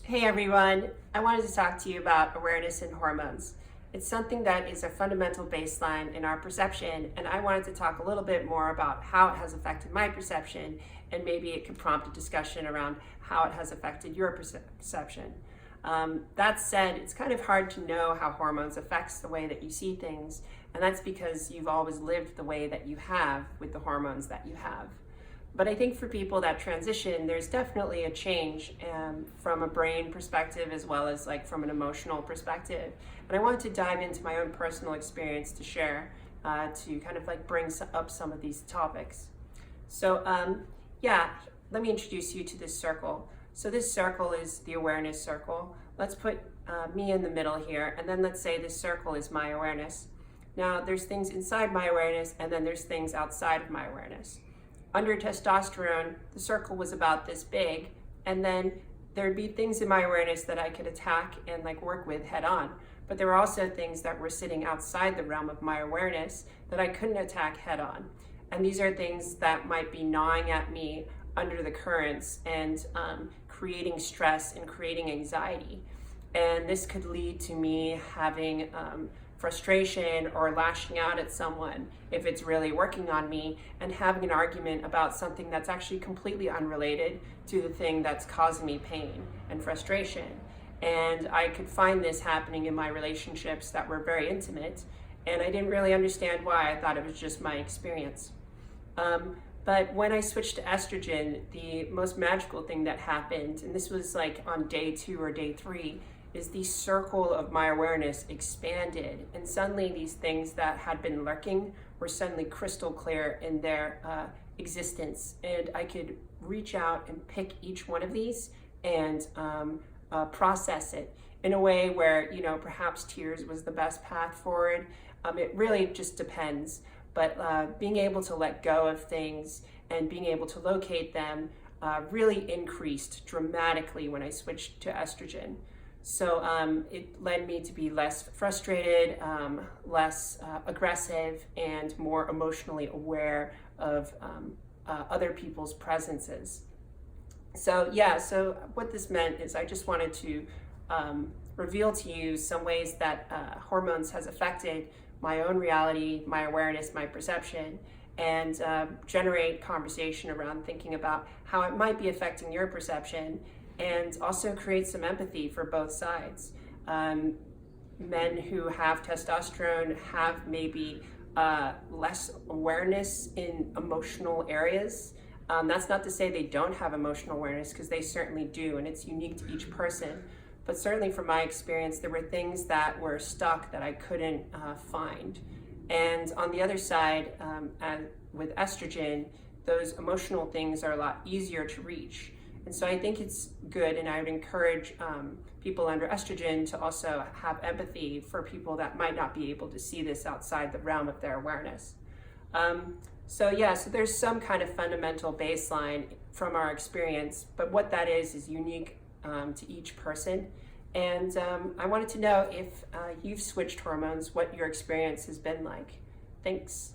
Hey everyone, I wanted to talk to you about awareness and hormones. It's something that is a fundamental baseline in our perception, and I wanted to talk a little bit more about how it has affected my perception, and maybe it could prompt a discussion around how it has affected your perception. That said, it's kind of hard to know how hormones affects the way that you see things, and that's because you've always lived the way that you have with the hormones that you have. But I think for people that transition, there's definitely a change from a brain perspective as well as like from an emotional perspective. And I wanted to dive into my own personal experience to share to kind of like bring up some of these topics. So yeah, let me introduce you to this circle. So this circle is the awareness circle. Let's put me in the middle here, and then let's say this circle is my awareness. Now there's things inside my awareness, and then there's things outside of my awareness. Under testosterone, the circle was about this big, and then there'd be things in my awareness that I could attack and like work with head on. But there were also things that were sitting outside the realm of my awareness that I couldn't attack head on. And these are things that might be gnawing at me under the currents and creating stress and creating anxiety. And this could lead to me having frustration or lashing out at someone if it's really working on me, and having an argument about something that's actually completely unrelated to the thing that's causing me pain and frustration. And I could find this happening in my relationships that were very intimate, and I didn't really understand why. I thought it was just my experience. But when I switched to estrogen, the most magical thing that happened, and this was like on day 2 or day 3, is the circle of my awareness expanded, and suddenly these things that had been lurking were suddenly crystal clear in their existence, and I could reach out and pick each one of these and process it in a way where, you know, perhaps tears was the best path forward. It really just depends, but being able to let go of things and being able to locate them really increased dramatically when I switched to estrogen. So it led me to be less frustrated, less aggressive, and more emotionally aware of other people's presences. So yeah, so what this meant is I just wanted to reveal to you some ways that hormones has affected my own reality, my awareness, my perception, and generate conversation around thinking about how it might be affecting your perception, and also create some empathy for both sides. Men who have testosterone have maybe less awareness in emotional areas. That's not to say they don't have emotional awareness, because they certainly do, and it's unique to each person. But certainly from my experience, there were things that were stuck that I couldn't find. And on the other side, with estrogen, those emotional things are a lot easier to reach. And so I think it's good, and I would encourage people under estrogen to also have empathy for people that might not be able to see this outside the realm of their awareness. So there's some kind of fundamental baseline from our experience, but what that is unique to each person. And I wanted to know if you've switched hormones, what your experience has been like. Thanks.